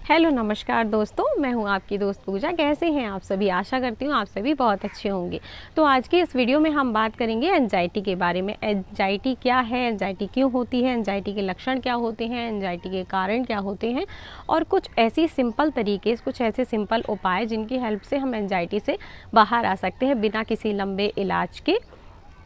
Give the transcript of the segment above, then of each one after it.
Hello नमस्कार दोस्तों, मैं हूं आपकी दोस्त पूजा। कैसे हैं आप सभी? आशा करती हूं आप सभी बहुत अच्छे होंगे। तो आज की इस वीडियो में हम बात करेंगे एंजाइटी के बारे में। एंजाइटी क्या है, एंजाइटी क्यों होती है, एंजाइटी के लक्षण क्या होते हैं, एंजाइटी के कारण क्या होते हैं और कुछ ऐसी सिंपल तरीके, कुछ ऐसे सिंपल उपाय जिनकी हेल्प से हम एंजाइटी से बाहर आ सकते हैं बिना किसी लंबे इलाज के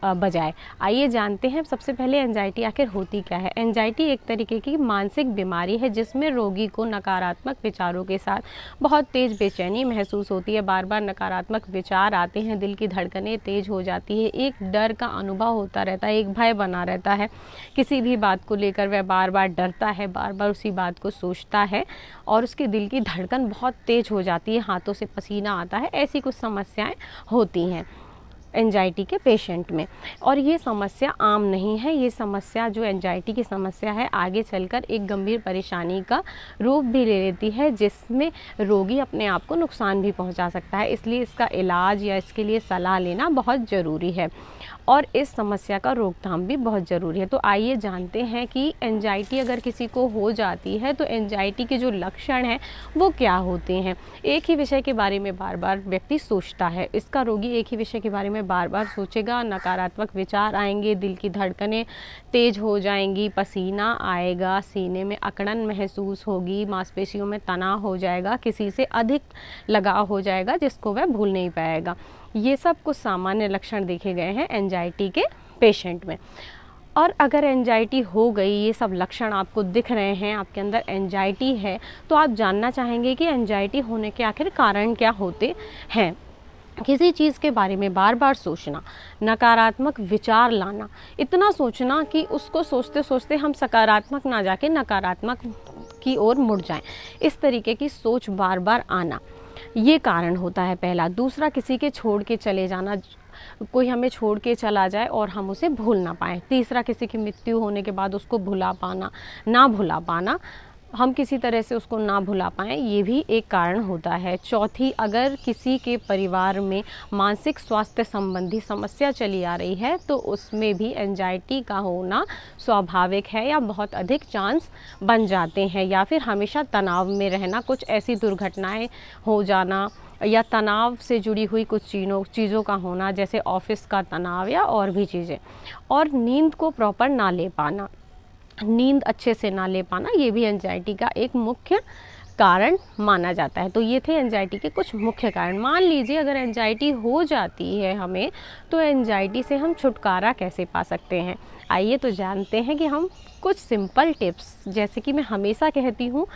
बजाय। आइए जानते हैं सबसे पहले एंजाइटी आखिर होती क्या है। एंजाइटी एक तरीके की मानसिक बीमारी है जिसमें रोगी को नकारात्मक विचारों के साथ बहुत तेज़ बेचैनी महसूस होती है। बार बार नकारात्मक विचार आते हैं, दिल की धड़कनें तेज़ हो जाती है, एक डर का अनुभव होता रहता है, एक भय बना रहता है। किसी भी बात को लेकर वह बार बार डरता है, बार बार उसी बात को सोचता है और उसके दिल की धड़कन बहुत तेज़ हो जाती है, हाथों से पसीना आता है। ऐसी कुछ समस्याएँ होती हैं एंजाइटी के पेशेंट में। और ये समस्या आम नहीं है। ये समस्या, जो एंजाइटी की समस्या है, आगे चलकर एक गंभीर परेशानी का रूप भी ले लेती है जिसमें रोगी अपने आप को नुकसान भी पहुंचा सकता है। इसलिए इसका इलाज या इसके लिए सलाह लेना बहुत ज़रूरी है और इस समस्या का रोकथाम भी बहुत ज़रूरी है। तो आइए जानते हैं कि एंजाइटी अगर किसी को हो जाती है तो एंजाइटी के जो लक्षण हैं वो क्या होते हैं। एक ही विषय के बारे में बार बार व्यक्ति सोचता है। इसका रोगी एक ही विषय के बारे में बार बार सोचेगा, नकारात्मक विचार आएंगे, दिल की धड़कनें तेज हो जाएंगी, पसीना आएगा, सीने में अकड़न महसूस होगी, मांसपेशियों में तनाव हो जाएगा, किसी से अधिक लगाव हो जाएगा जिसको वह भूल नहीं पाएगा। ये सब कुछ सामान्य लक्षण देखे गए हैं एंजाइटी के पेशेंट में। और अगर एंजाइटी हो गई, ये सब लक्षण आपको दिख रहे हैं, आपके अंदर एंजाइटी है, तो आप जानना चाहेंगे कि एंजाइटी होने के आखिर कारण क्या होते हैं। किसी चीज़ के बारे में बार बार सोचना, नकारात्मक विचार लाना, इतना सोचना कि उसको सोचते सोचते हम सकारात्मक ना जाके नकारात्मक की ओर मुड़ जाएं, इस तरीके की सोच बार बार आना, ये कारण होता है पहला। दूसरा, किसी के छोड़ के चले जाना, कोई हमें छोड़ के चला जाए और हम उसे भूल ना पाएँ। तीसरा, किसी की मृत्यु होने के बाद उसको भुला पाना, ना भुला पाना, हम किसी तरह से उसको ना भुला पाएँ, ये भी एक कारण होता है। चौथी, अगर किसी के परिवार में मानसिक स्वास्थ्य संबंधी समस्या चली आ रही है तो उसमें भी एंजाइटी का होना स्वाभाविक है या बहुत अधिक चांस बन जाते हैं। या फिर हमेशा तनाव में रहना, कुछ ऐसी दुर्घटनाएं हो जाना या तनाव से जुड़ी हुई कुछ चीज़ों का होना, जैसे ऑफिस का तनाव या और भी चीज़ें। और नींद को प्रॉपर ना ले पाना, नींद अच्छे से ना ले पाना, ये भी एंजाइटी का एक मुख्य कारण माना जाता है। तो ये थे एंजाइटी के कुछ मुख्य कारण। मान लीजिए अगर एंजाइटी हो जाती है हमें, तो एंजाइटी से हम छुटकारा कैसे पा सकते हैं। आइए तो जानते हैं कि हम कुछ सिंपल टिप्स, जैसे कि मैं हमेशा कहती हूँ,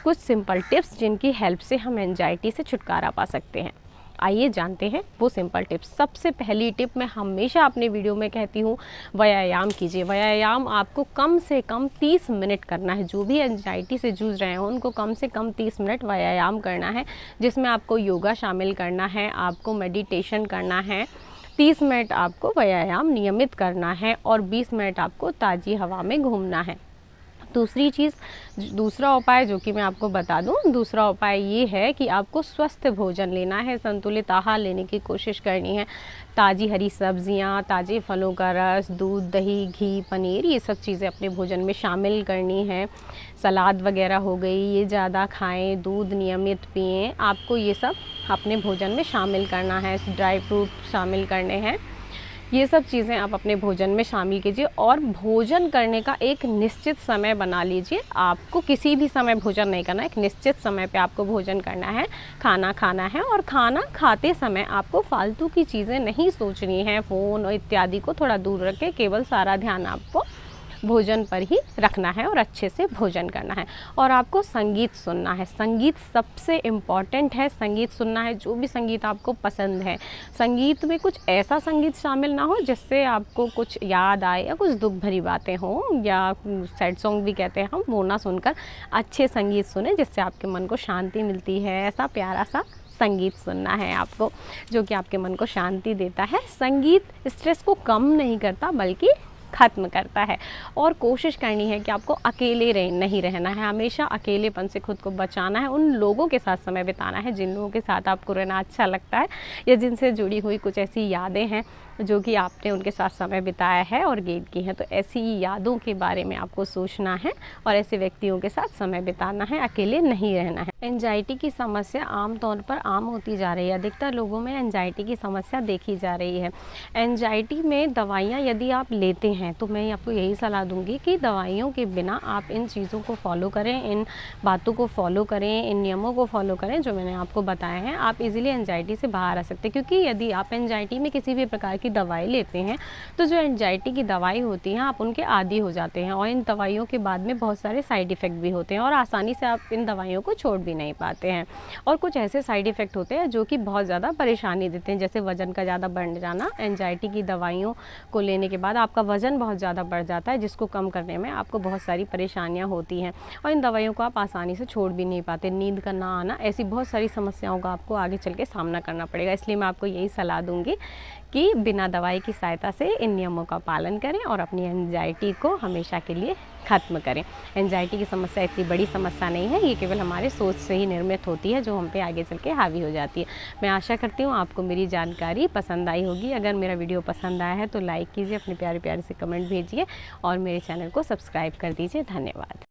कुछ सिंपल टिप्स जिनकी हेल्प से हम एंजाइटी से छुटकारा पा सकते हैं। आइए जानते हैं वो सिंपल टिप्स। सबसे पहली टिप मैं हमेशा अपने वीडियो में कहती हूँ, व्यायाम कीजिए। व्यायाम आपको कम से कम 30 मिनट करना है। जो भी एंजाइटी से जूझ रहे हैं उनको कम से कम 30 मिनट व्यायाम करना है, जिसमें आपको योगा शामिल करना है, आपको मेडिटेशन करना है। 30 मिनट आपको व्यायाम नियमित करना है और 20 मिनट आपको ताज़ी हवा में घूमना है। दूसरा उपाय जो कि मैं आपको बता दूं, दूसरा उपाय ये है कि आपको स्वस्थ भोजन लेना है, संतुलित आहार लेने की कोशिश करनी है। ताज़ी हरी सब्जियां, ताज़े फलों का रस, दूध, दही, घी, पनीर, ये सब चीज़ें अपने भोजन में शामिल करनी है। सलाद वगैरह हो गई, ये ज़्यादा खाएं। दूध नियमित पिएं। आपको ये सब अपने भोजन में शामिल करना है। ड्राई फ्रूट शामिल करने हैं। ये सब चीज़ें आप अपने भोजन में शामिल कीजिए और भोजन करने का एक निश्चित समय बना लीजिए। आपको किसी भी समय भोजन नहीं करना है, एक निश्चित समय पे आपको भोजन करना है, खाना खाना है। और खाना खाते समय आपको फालतू की चीज़ें नहीं सोचनी है, फ़ोन और इत्यादि को थोड़ा दूर रख के केवल सारा ध्यान आपको भोजन पर ही रखना है और अच्छे से भोजन करना है। और आपको संगीत सुनना है। संगीत सबसे इम्पॉर्टेंट है। संगीत सुनना है, जो भी संगीत आपको पसंद है। संगीत में कुछ ऐसा संगीत शामिल ना हो जिससे आपको कुछ याद आए या कुछ दुख भरी बातें हों, या सैड सॉन्ग भी कहते हैं हम, वो ना सुनकर अच्छे संगीत सुने जिससे आपके मन को शांति मिलती है। ऐसा प्यारा सा संगीत सुनना है आपको जो कि आपके मन को शांति देता है। संगीत स्ट्रेस को कम नहीं करता बल्कि ख़त्म करता है। और कोशिश करनी है कि आपको अकेले नहीं रहना है, हमेशा अकेलेपन से खुद को बचाना है। उन लोगों के साथ समय बिताना है जिन लोगों के साथ आपको रहना अच्छा लगता है या जिनसे जुड़ी हुई कुछ ऐसी यादें हैं जो कि आपने उनके साथ समय बिताया है और गेन की है। तो ऐसी यादों के बारे में आपको सोचना है और ऐसे व्यक्तियों के साथ समय बिताना है, अकेले नहीं रहना है। एंजाइटी की समस्या आमतौर पर आम होती जा रही है, अधिकतर लोगों में एंजाइटी की समस्या देखी जा रही है। एंजाइटी में दवाइयाँ यदि आप लेते हैं तो मैं आपको यही सलाह दूंगी कि दवाइयों के बिना आप इन चीज़ों को फॉलो करें, इन बातों को फॉलो करें, इन नियमों को फॉलो करें जो मैंने आपको बताए हैं। आप इजीली एंजाइटी से बाहर आ सकते हैं, क्योंकि यदि आप एंजाइटी में किसी भी प्रकार की दवाई लेते हैं तो जो एंजाइटी की दवाई होती है आप उनके आदी हो जाते हैं और इन दवाइयों के बाद में बहुत सारे साइड इफ़ेक्ट भी होते हैं और आसानी से आप इन दवाइयों को छोड़ भी नहीं पाते हैं। और कुछ ऐसे साइड इफ़ेक्ट होते हैं जो कि बहुत ज़्यादा परेशानी देते हैं, जैसे वज़न का ज़्यादा बढ़ जाना। एंजाइटी की दवाइयों को लेने के बाद आपका वज़न बहुत ज़्यादा बढ़ जाता है, जिसको कम करने में आपको बहुत सारी परेशानियाँ होती हैं और इन दवाइयों को आप आसानी से छोड़ भी नहीं पाते। नींद का ना आना, ऐसी बहुत सारी समस्याओं का आपको आगे चल के सामना करना पड़ेगा। इसलिए मैं आपको यही सलाह दूंगी कि बिना दवाई की सहायता से इन नियमों का पालन करें और अपनी एंजाइटी को हमेशा के लिए ख़त्म करें। एंजाइटी की समस्या इतनी बड़ी समस्या नहीं है, ये केवल हमारे सोच से ही निर्मित होती है जो हम पे आगे चल के हावी हो जाती है। मैं आशा करती हूँ आपको मेरी जानकारी पसंद आई होगी। अगर मेरा वीडियो पसंद आया है तो लाइक कीजिए, अपने प्यारे प्यारे से कमेंट भेजिए और मेरे चैनल को सब्सक्राइब कर दीजिए। धन्यवाद।